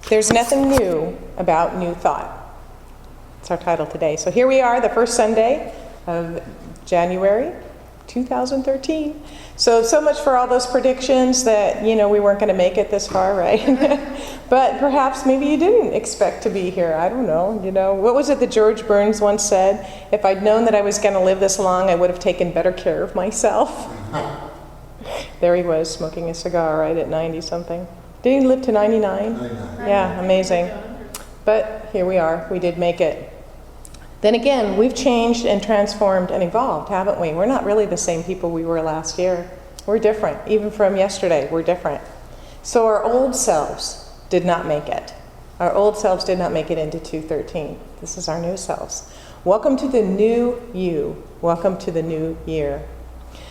There's nothing new about New Thought. It's our title today. So here we are, the first Sunday of January 2013. So much for all those predictions that, we weren't going to make it this far, right? But perhaps maybe you didn't expect to be here. I don't know. What was it that George Burns once said? If I'd known that I was going to live this long, I would have taken better care of myself. There he was, smoking a cigar, right, at 90-something. Did he live to 99? 99. Yeah, amazing. But here we are. We did make it. Then again, we've changed and transformed and evolved, haven't we? We're not really the same people we were last year. We're different. Even from yesterday, we're different. So our old selves did not make it. Our old selves did not make it into 213. This is our new selves. Welcome to the new you. Welcome to the new year.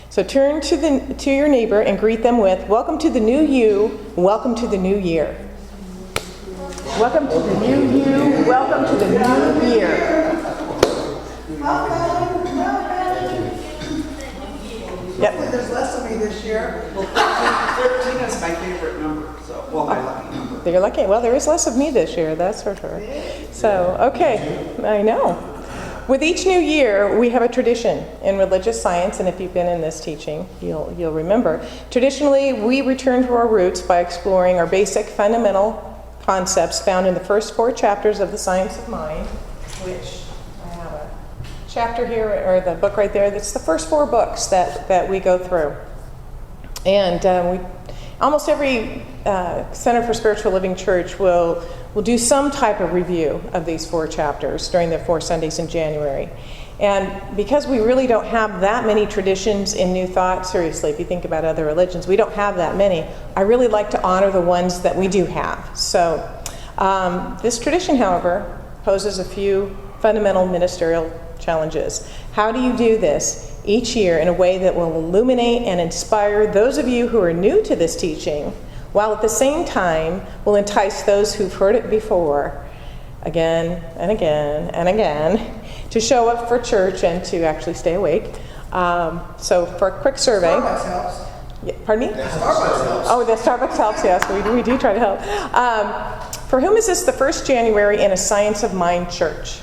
So turn to your neighbor and greet them with, welcome to the new you, welcome to the new year. Welcome to the new you, welcome to the new year. Yep. Hopefully there's less of me this year. 13 is my favorite number, my lucky number. You're lucky. Well, there is less of me this year, that's for sure. So, okay, I know. With each new year, we have a tradition in religious science, and if you've been in this teaching, you'll remember. Traditionally, we return to our roots by exploring our basic fundamental concepts found in the first 4 chapters of the Science of Mind, which I have a chapter here, or the book right there. That's the first 4 books that we go through. And almost every Center for Spiritual Living Church will do some type of review of these 4 chapters during the 4 Sundays in January. And because we really don't have that many traditions in New Thought, seriously, if you think about other religions, we don't have that many. I really like to honor the ones that we do have. So this tradition, however, poses a few fundamental ministerial challenges. How do you do this each year in a way that will illuminate and inspire those of you who are new to this teaching, while at the same time will entice those who've heard it before again and again and again to show up for church and to actually stay awake? So for a quick survey. Starbucks helps. Yeah, pardon me? Starbucks helps. Oh, the Starbucks helps, yes. We do try to help. For whom is this the first January in a Science of Mind church?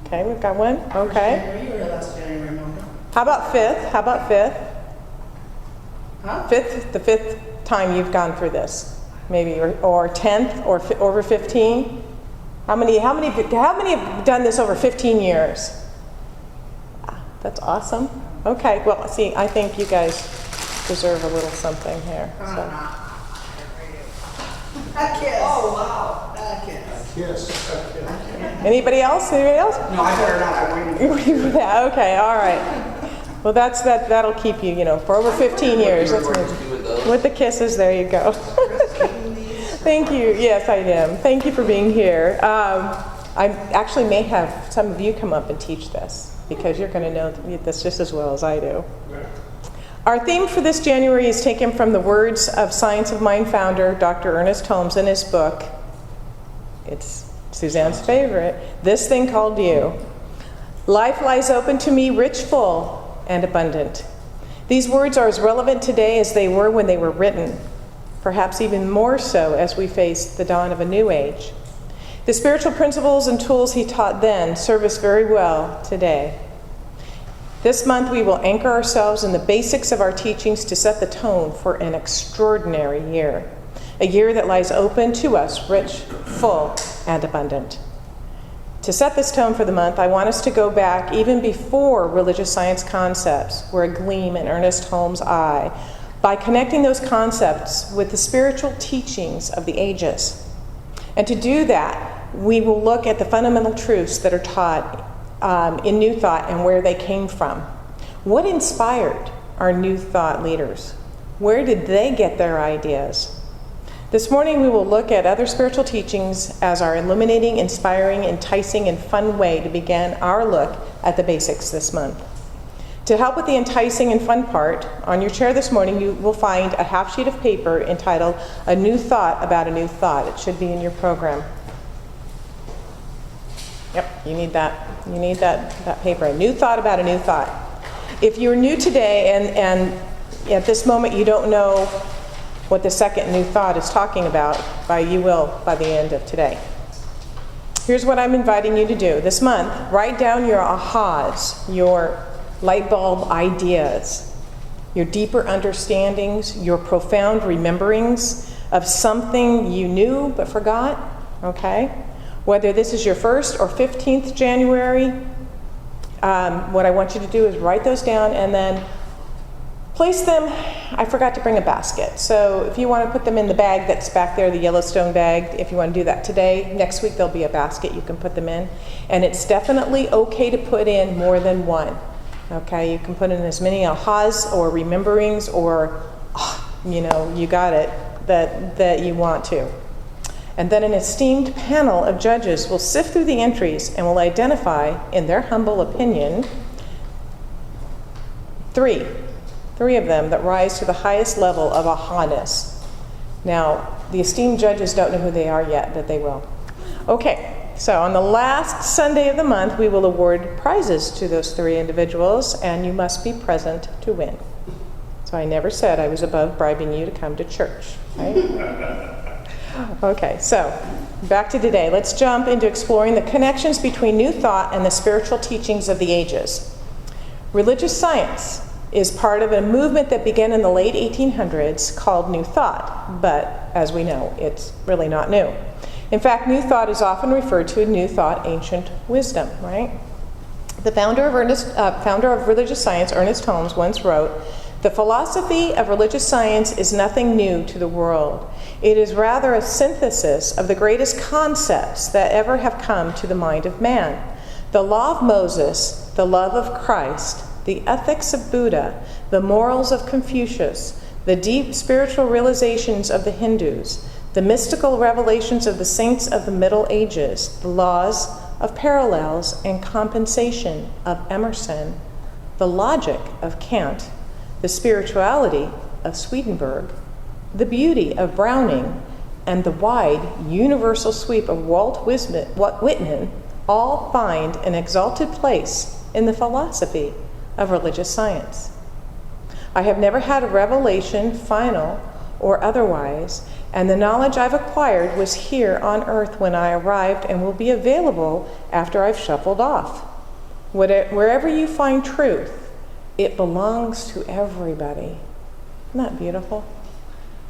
Okay, we've got one. Okay. January, you were last January, Mom. How about 5th? How about 5th? Huh? 5th, the 5th time you've gone through this, maybe, or 10th, or over 15. How many have done this over 15 years? That's awesome. Okay, well, see, I think you guys deserve a little something here. So. A kiss. Oh, wow. A kiss. Yes. Anybody else? Anybody else? No, I better not. I'm waiting. Yeah, okay, all right. Well, that'll keep you, for over 15 years. That's with the kisses, there you go. Thank you. Yes, I am. Thank you for being here. I actually may have some of you come up and teach this, because you're going to know this just as well as I do. Our theme for this January is taken from the words of Science of Mind founder Dr. Ernest Holmes in his book. It's Suzanne's favorite, This Thing Called You. Life lies open to me, rich, full, and abundant. These words are as relevant today as they were when they were written, perhaps even more so as we face the dawn of a new age. The spiritual principles and tools he taught then serve us very well today. This month we will anchor ourselves in the basics of our teachings to set the tone for an extraordinary year, a year that lies open to us, rich, full, and abundant. To set this tone for the month, I want us to go back even before religious science concepts were a gleam in Ernest Holmes' eye, by connecting those concepts with the spiritual teachings of the ages. And to do that, we will look at the fundamental truths that are taught in New Thought and where they came from. What inspired our New Thought leaders? Where did they get their ideas? This morning we will look at other spiritual teachings as our illuminating, inspiring, enticing, and fun way to begin our look at the basics this month. To help with the enticing and fun part, on your chair this morning you will find a half sheet of paper entitled A New Thought About a New Thought. It should be in your program. Yep, you need that. You need that paper. A new thought about a new thought. If you're new today and at this moment you don't know what the second new thought is talking about by the end of today. Here's what I'm inviting you to do. This month, write down your ahas, your light bulb ideas, your deeper understandings, your profound rememberings of something you knew but forgot, okay? Whether this is your 1st or 15th January, what I want you to do is write those down and then place them. I forgot to bring a basket. So if you want to put them in the bag that's back there, the Yellowstone bag, if you want to do that today, next week there'll be a basket you can put them in. And it's definitely okay to put in more than one. Okay, you can put in as many ahas or rememberings or, you got it, that you want to. And then an esteemed panel of judges will sift through the entries and will identify, in their humble opinion, three of them that rise to the highest level of aha-ness. Now, the esteemed judges don't know who they are yet, but they will. Okay, so on the last Sunday of the month, we will award prizes to those 3 individuals, and you must be present to win. So I never said I was above bribing you to come to church, right? Okay, so back to today. Let's jump into exploring the connections between New Thought and the spiritual teachings of the ages. Religious science is part of a movement that began in the late 1800s called New Thought, but as we know, it's really not new. In fact, New Thought is often referred to as New Thought, ancient wisdom, right? The founder of religious science, Ernest Holmes, once wrote, "The philosophy of religious science is nothing new to the world. It is rather a synthesis of the greatest concepts that ever have come to the mind of man. The law of Moses, the love of Christ, the ethics of Buddha, the morals of Confucius, the deep spiritual realizations of the Hindus, the mystical revelations of the saints of the Middle Ages, the laws of parallels and compensation of Emerson, the logic of Kant, the spirituality of Swedenborg, the beauty of Browning, and the wide, universal sweep of Walt Whitman all find an exalted place in the philosophy of religious science. I have never had a revelation, final or otherwise, and the knowledge I've acquired was here on earth when I arrived and will be available after I've shuffled off. Wherever you find truth, it belongs to everybody." Isn't that beautiful?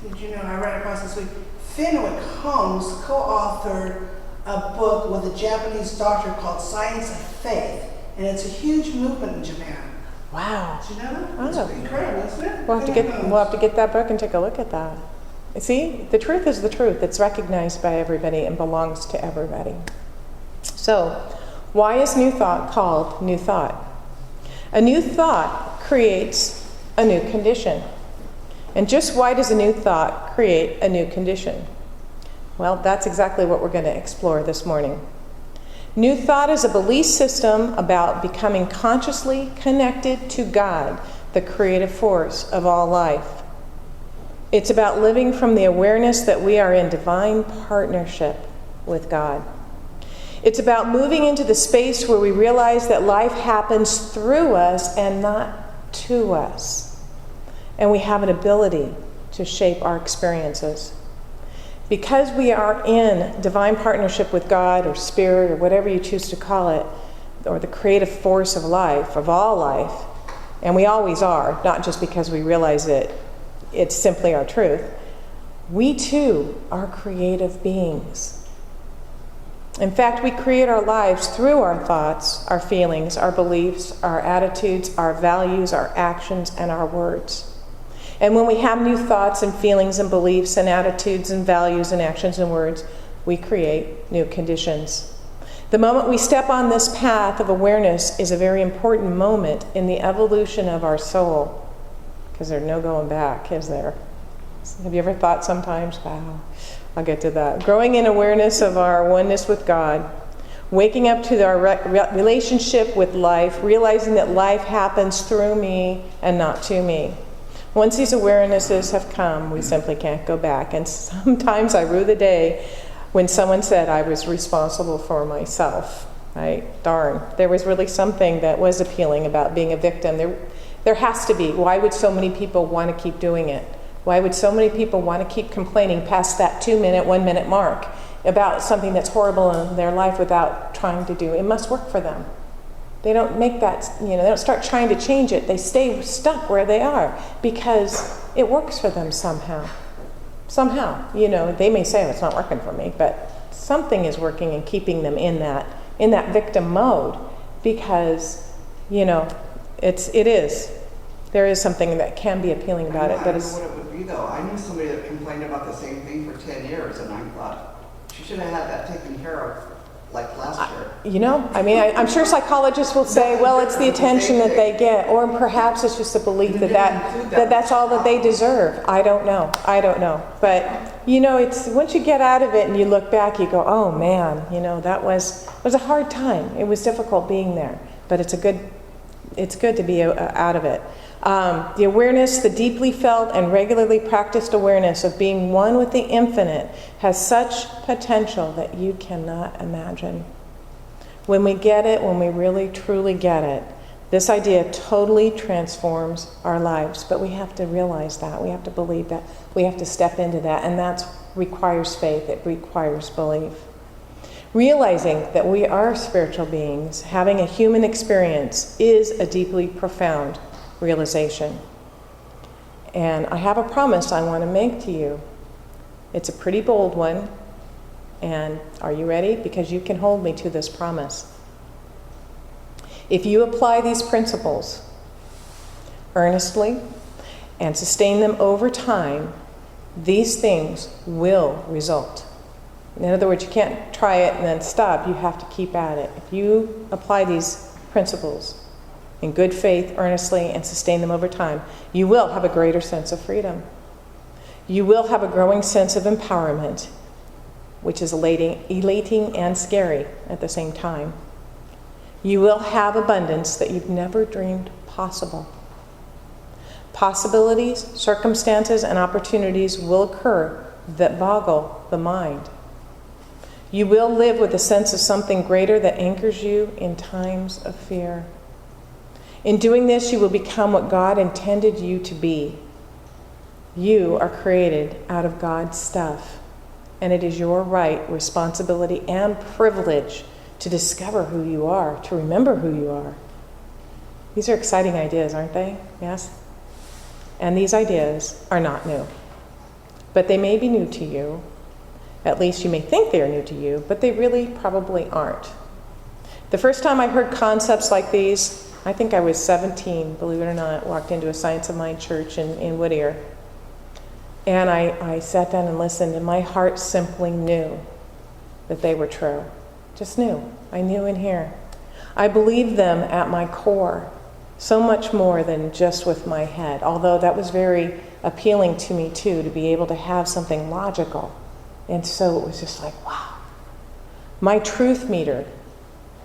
Did you know, I read across this week, Fenwick Holmes co-authored a book with a Japanese doctor called Science of Faith, and it's a huge movement in Japan. Wow. Did you know that? It's incredible, isn't it? We'll have to get that book and take a look at that. See, the truth is the truth. It's recognized by everybody and belongs to everybody. So, why is New Thought called New Thought? A new thought creates a new condition. And just why does a new thought create a new condition? Well, that's exactly what we're going to explore this morning. New Thought is a belief system about becoming consciously connected to God, the creative force of all life. It's about living from the awareness that we are in divine partnership with God. It's about moving into the space where we realize that life happens through us and not to us. And we have an ability to shape our experiences. Because we are in divine partnership with God or Spirit or whatever you choose to call it, or the creative force of life, of all life, and we always are, not just because we realize it's simply our truth, we too are creative beings. In fact, we create our lives through our thoughts, our feelings, our beliefs, our attitudes, our values, our actions, and our words. And when we have new thoughts and feelings and beliefs and attitudes and values and actions and words, we create new conditions. The moment we step on this path of awareness is a very important moment in the evolution of our soul, because there's no going back, is there? Have you ever thought sometimes, wow, I'll get to that. Growing in awareness of our oneness with God, waking up to our relationship with life, realizing that life happens through me and not to me. Once these awarenesses have come, we simply can't go back. And sometimes I rue the day when someone said I was responsible for myself. Right? Darn. There was really something that was appealing about being a victim. There has to be. Why would so many people want to keep doing it? Why would so many people want to keep complaining past that 2-minute, 1-minute mark about something that's horrible in their life without trying to do it? It must work for them. They don't make that, they don't start trying to change it. They stay stuck where they are because it works for them somehow. Somehow, they may say, it's not working for me, but something is working and keeping them in that victim mode because, it is. There is something that can be appealing about it, but it's... I don't know what it would be, though. I knew somebody that complained about the same thing for 10 years, and I thought, she should have had that taken care of, like last year. I'm sure psychologists will say, well, it's the attention that they get, or perhaps it's just a belief that's all that they deserve. I don't know. But, it's once you get out of it and you look back, you go, oh man, that was a hard time. It was difficult being there, but it's good to be out of it. The awareness, the deeply felt and regularly practiced awareness of being one with the infinite has such potential that you cannot imagine. When we get it, when we really truly get it, this idea totally transforms our lives. But we have to realize that. We have to believe that. We have to step into that. And that requires faith. It requires belief. Realizing that we are spiritual beings, having a human experience, is a deeply profound realization. And I have a promise I want to make to you. It's a pretty bold one. And are you ready? Because you can hold me to this promise. If you apply these principles earnestly and sustain them over time, these things will result. In other words, you can't try it and then stop. You have to keep at it. If you apply these principles in good faith, earnestly, and sustain them over time, you will have a greater sense of freedom. You will have a growing sense of empowerment, which is elating and scary at the same time. You will have abundance that you've never dreamed possible. Possibilities, circumstances, and opportunities will occur that boggle the mind. You will live with a sense of something greater that anchors you in times of fear. In doing this, you will become what God intended you to be. You are created out of God's stuff, and it is your right, responsibility, and privilege to discover who you are, to remember who you are. These are exciting ideas, aren't they? Yes? And these ideas are not new. But they may be new to you. At least you may think they are new to you, but they really probably aren't. The first time I heard concepts like these, I think I was 17, believe it or not, walked into a Science of Mind church in Whittier. And I sat down and listened, and my heart simply knew that they were true. Just knew. I knew in here. I believed them at my core, so much more than just with my head, although that was very appealing to me too, to be able to have something logical. And so it was just like, wow. My truth meter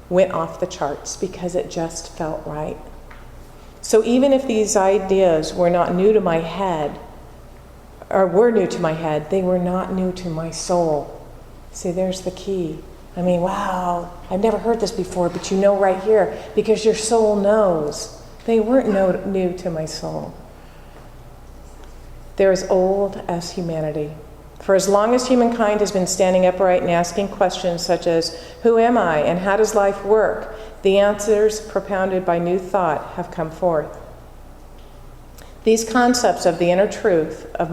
went off the charts because it just felt right. So even if these ideas were not new to my head, or were new to my head, they were not new to my soul. See, there's the key. I mean, wow, I've never heard this before, but you know right here, because your soul knows. They weren't new to my soul. They're as old as humanity. For as long as humankind has been standing upright and asking questions such as, who am I and how does life work? The answers propounded by new thought have come forth. These concepts of the inner truth of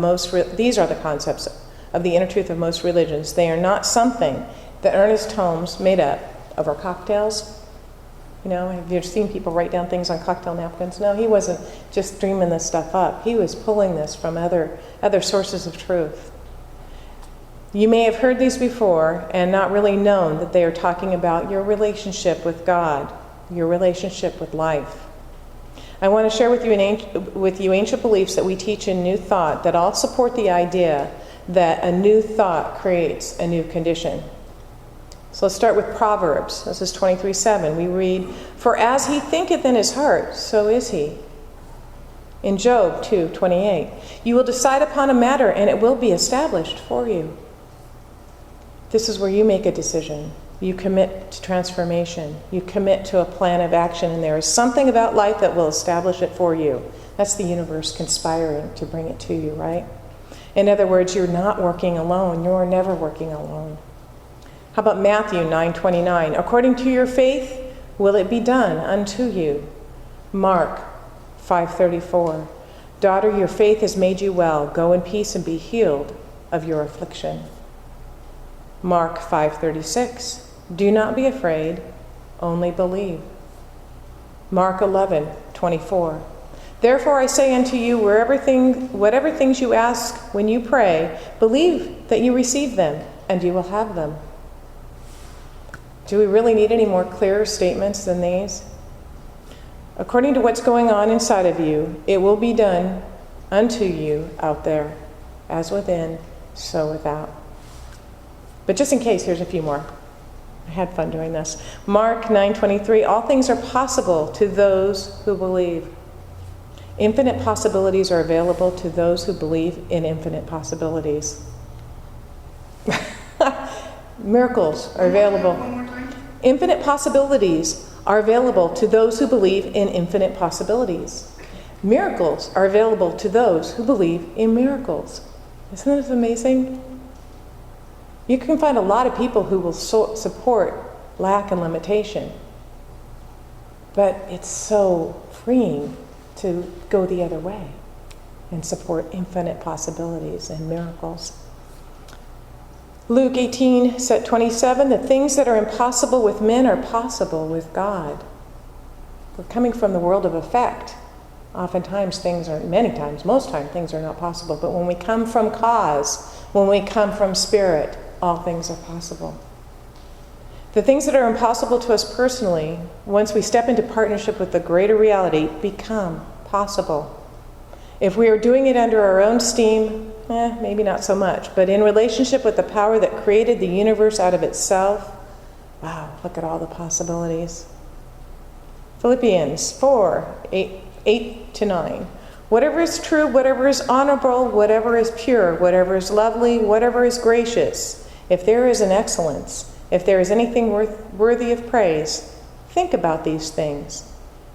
these are the concepts of the inner truth of most religions. They are not something that Ernest Holmes made up over cocktails. Have you ever seen people write down things on cocktail napkins? No, he wasn't just dreaming this stuff up. He was pulling this from other sources of truth. You may have heard these before and not really known that they are talking about your relationship with God, your relationship with life. I want to share with you ancient beliefs that we teach in New Thought that all support the idea that a new thought creates a new condition. So let's start with Proverbs. This is 23:7. We read, for as he thinketh in his heart, so is he. In Job 2:28, you will decide upon a matter and it will be established for you. This is where you make a decision. You commit to transformation. You commit to a plan of action, and there is something about life that will establish it for you. That's the universe conspiring to bring it to you, right? In other words, you're not working alone. You're never working alone. How about Matthew 9:29? According to your faith, will it be done unto you? Mark 5:34. Daughter, your faith has made you well. Go in peace and be healed of your affliction. Mark 5:36. Do not be afraid, only believe. Mark 11:24. Therefore I say unto you, whatever things you ask when you pray, believe that you receive them, and you will have them. Do we really need any more clear statements than these? According to what's going on inside of you, it will be done unto you out there, as within, so without. But just in case, here's a few more. I had fun doing this. Mark 9:23, all things are possible to those who believe. Infinite possibilities are available to those who believe in infinite possibilities. Miracles are available. One more time. Infinite possibilities are available to those who believe in infinite possibilities. Miracles are available to those who believe in miracles. Isn't this amazing? You can find a lot of people who will support lack and limitation, but it's so freeing to go the other way and support infinite possibilities and miracles. Luke 18:27, the things that are impossible with men are possible with God. We're coming from the world of effect. Oftentimes most times things are not possible. But when we come from cause, when we come from spirit, all things are possible. The things that are impossible to us personally, once we step into partnership with the greater reality, become possible. If we are doing it under our own steam, maybe not so much. But in relationship with the power that created the universe out of itself, wow, look at all the possibilities. Philippians 4:8-9. Whatever is true, whatever is honorable, whatever is pure, whatever is lovely, whatever is gracious, if there is an excellence, if there is anything worthy of praise, think about these things,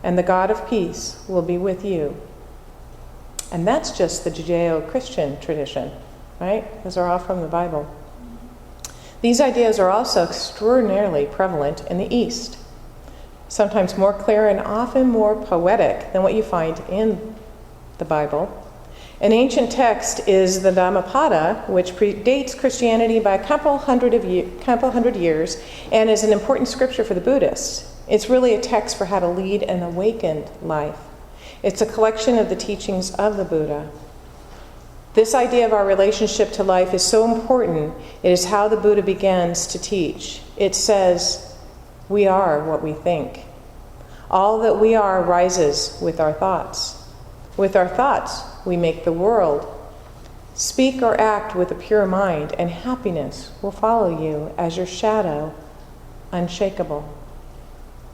and the God of peace will be with you. And that's just the Judeo-Christian tradition, right? Those are all from the Bible. These ideas are also extraordinarily prevalent in the East, sometimes more clear and often more poetic than what you find in the Bible. An ancient text is the Dhammapada, which predates Christianity by a couple hundred years and is an important scripture for the Buddhists. It's really a text for how to lead an awakened life. It's a collection of the teachings of the Buddha. This idea of our relationship to life is so important. It is how the Buddha begins to teach. It says, we are what we think. All that we are rises with our thoughts. With our thoughts, we make the world. Speak or act with a pure mind, and happiness will follow you as your shadow, unshakable.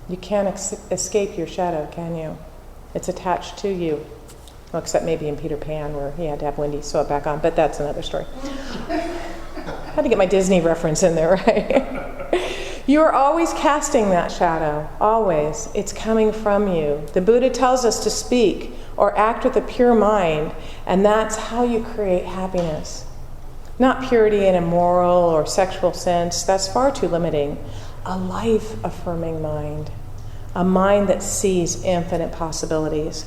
You can't escape your shadow, can you? It's attached to you. Well, except maybe in Peter Pan, where he had to have Wendy sew it back on, but that's another story. Had to get my Disney reference in there, right? You are always casting that shadow, always. It's coming from you. The Buddha tells us to speak or act with a pure mind, and that's how you create happiness. Not purity in a moral or sexual sense, that's far too limiting. A life-affirming mind, a mind that sees infinite possibilities.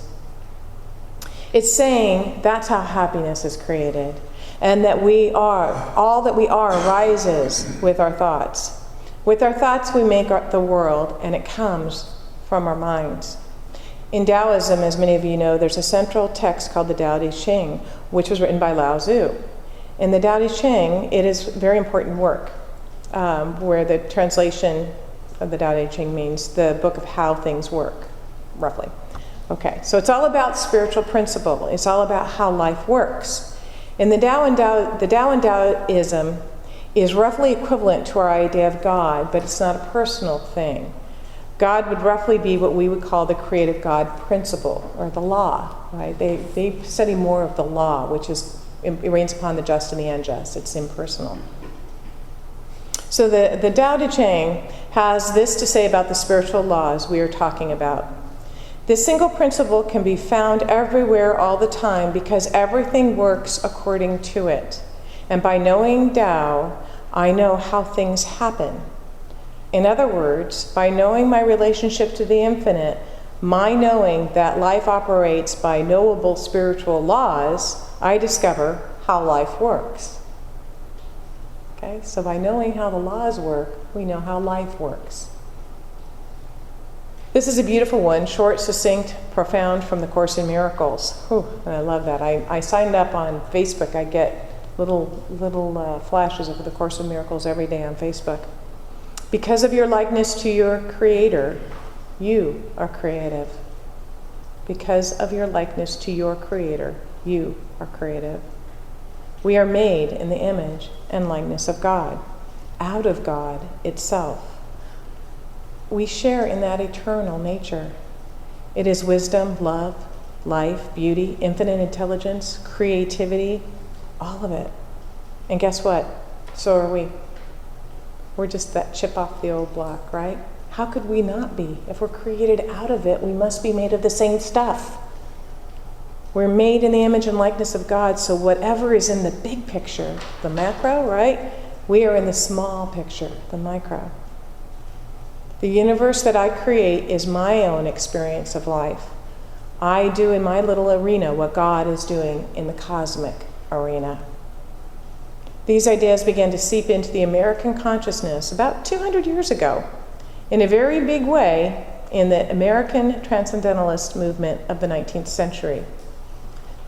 It's saying that's how happiness is created, and that all that we are rises with our thoughts. With our thoughts, we make the world, and it comes from our minds. In Taoism, as many of you know, there's a central text called the Tao Te Ching, which was written by Lao Tzu. In the Tao Te Ching, it is a very important work, where the translation of the Tao Te Ching means the book of how things work, roughly. Okay, so it's all about spiritual principle. It's all about how life works. In the Tao and Taoism is roughly equivalent to our idea of God, but it's not a personal thing. God would roughly be what we would call the creative God principle, or the law, right? They study more of the law, which is, it reigns upon the just and the unjust. It's impersonal. So the Tao Te Ching has this to say about the spiritual laws we are talking about. This single principle can be found everywhere all the time because everything works according to it. And by knowing Tao, I know how things happen. In other words, by knowing my relationship to the infinite, my knowing that life operates by knowable spiritual laws, I discover how life works. Okay, so by knowing how the laws work, we know how life works. This is a beautiful one, short, succinct, profound, from the Course in Miracles. Whew, and I love that. I signed up on Facebook. I get little flashes of the Course in Miracles every day on Facebook. Because of your likeness to your Creator, you are creative. Because of your likeness to your Creator, you are creative. We are made in the image and likeness of God, out of God itself. We share in that eternal nature. It is wisdom, love, life, beauty, infinite intelligence, creativity, all of it. And guess what? So are we. We're just that chip off the old block, right? How could we not be? If we're created out of it, we must be made of the same stuff. We're made in the image and likeness of God, so whatever is in the big picture, the macro, right? We are in the small picture, the micro. The universe that I create is my own experience of life. I do in my little arena what God is doing in the cosmic arena. These ideas began to seep into the American consciousness about 200 years ago in a very big way in the American Transcendentalist movement of the 19th century.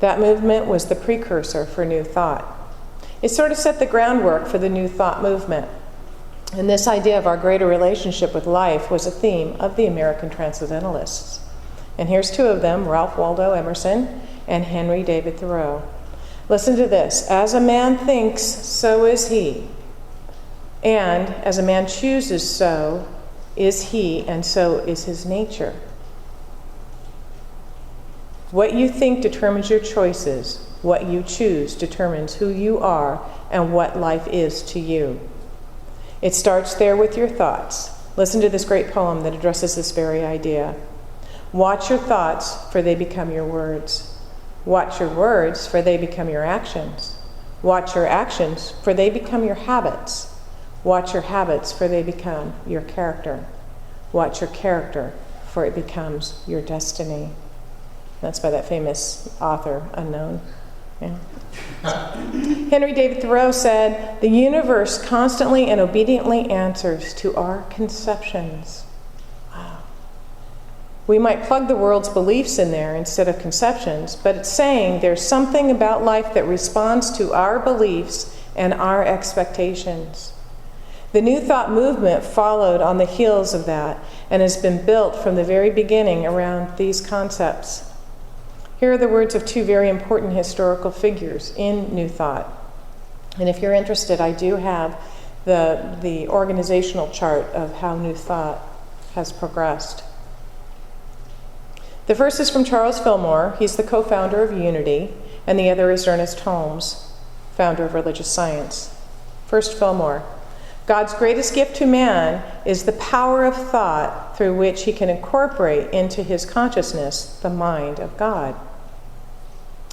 That movement was the precursor for New Thought. It sort of set the groundwork for the New Thought movement. And this idea of our greater relationship with life was a theme of the American Transcendentalists. And here's two of them, Ralph Waldo Emerson and Henry David Thoreau. Listen to this. As a man thinks, so is he. And as a man chooses, so is he, and so is his nature. What you think determines your choices. What you choose determines who you are and what life is to you. It starts there with your thoughts. Listen to this great poem that addresses this very idea. Watch your thoughts, for they become your words. Watch your words, for they become your actions. Watch your actions, for they become your habits. Watch your habits, for they become your character. Watch your character, for it becomes your destiny. That's by that famous author, unknown. Yeah. Henry David Thoreau said, "The universe constantly and obediently answers to our conceptions." Wow. We might plug the world's beliefs in there instead of conceptions, but it's saying there's something about life that responds to our beliefs and our expectations. The New Thought movement followed on the heels of that and has been built from the very beginning around these concepts. Here are the words of two very important historical figures in New Thought. And if you're interested, I do have the organizational chart of how New Thought has progressed. The first is from Charles Fillmore. He's the co-founder of Unity, and the other is Ernest Holmes, founder of Religious Science. First, Fillmore. God's greatest gift to man is the power of thought through which he can incorporate into his consciousness the mind of God.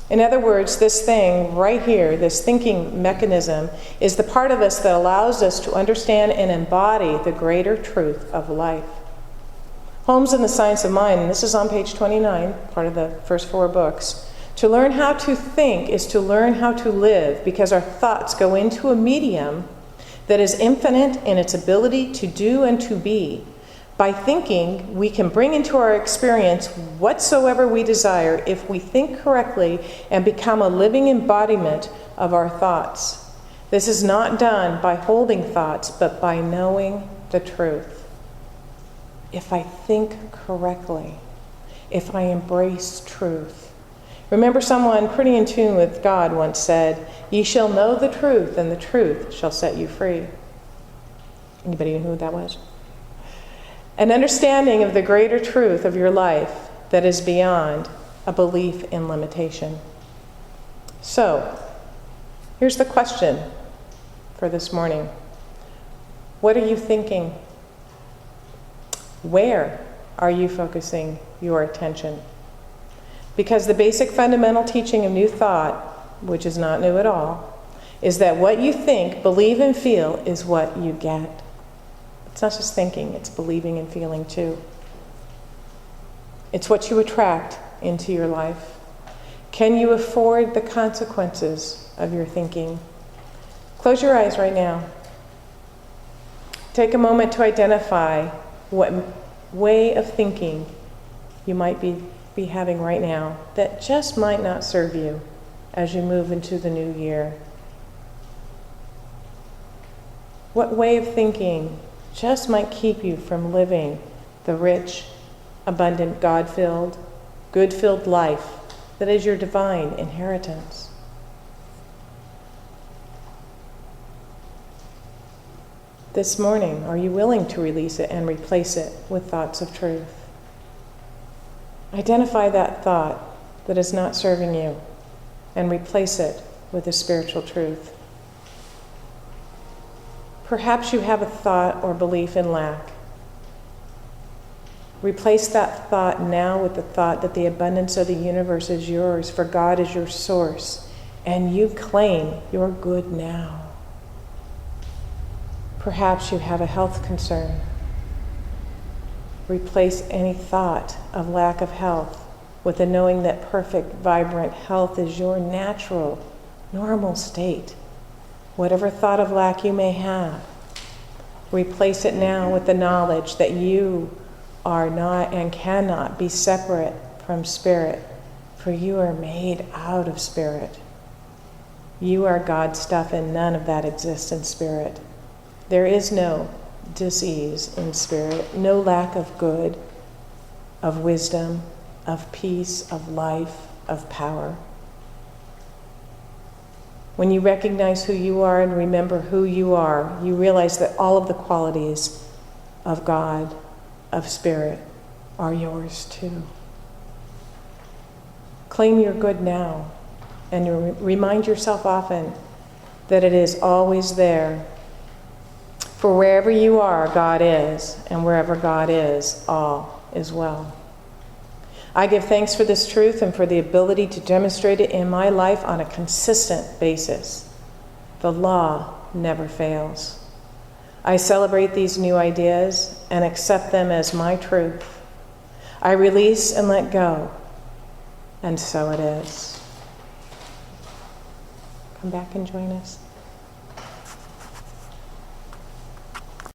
In other words, this thing right here, this thinking mechanism, is the part of us that allows us to understand and embody the greater truth of life. Holmes and the Science of Mind, and this is on page 29, part of the first 4 books. To learn how to think is to learn how to live, because our thoughts go into a medium that is infinite in its ability to do and to be. By thinking, we can bring into our experience whatsoever we desire if we think correctly and become a living embodiment of our thoughts. This is not done by holding thoughts, but by knowing the truth. If I think correctly, if I embrace truth. Remember, someone pretty in tune with God once said, "Ye shall know the truth, and the truth shall set you free." Anybody know who that was? An understanding of the greater truth of your life that is beyond a belief in limitation. So, here's the question for this morning. What are you thinking? Where are you focusing your attention. Because the basic fundamental teaching of New Thought, which is not new at all, is that what you think, believe, and feel is what you get. It's not just thinking, it's believing and feeling too. It's what you attract into your life. Can you afford the consequences of your thinking? Close your eyes right now. Take a moment to identify what way of thinking you might be having right now that just might not serve you as you move into the new year. What way of thinking just might keep you from living the rich, abundant, God-filled, good-filled life that is your divine inheritance? This morning, are you willing to release it and replace it with thoughts of truth? Identify that thought that is not serving you and replace it with a spiritual truth. Perhaps you have a thought or belief in lack. Replace that thought now with the thought that the abundance of the universe is yours, for God is your source, and you claim your good now. Perhaps you have a health concern. Replace any thought of lack of health with the knowing that perfect, vibrant health is your natural, normal state. Whatever thought of lack you may have, replace it now with the knowledge that you are not and cannot be separate from Spirit, for you are made out of Spirit. You are God's stuff, and none of that exists in Spirit. There is no disease in Spirit, no lack of good, of wisdom, of peace, of life, of power. When you recognize who you are and remember who you are, you realize that all of the qualities of God, of Spirit, are yours too. Claim your good now and remind yourself often that it is always there. For wherever you are, God is, and wherever God is, all is well. I give thanks for this truth and for the ability to demonstrate it in my life on a consistent basis. The law never fails. I celebrate these new ideas and accept them as my truth. I release and let go, and so it is. Come back and join us.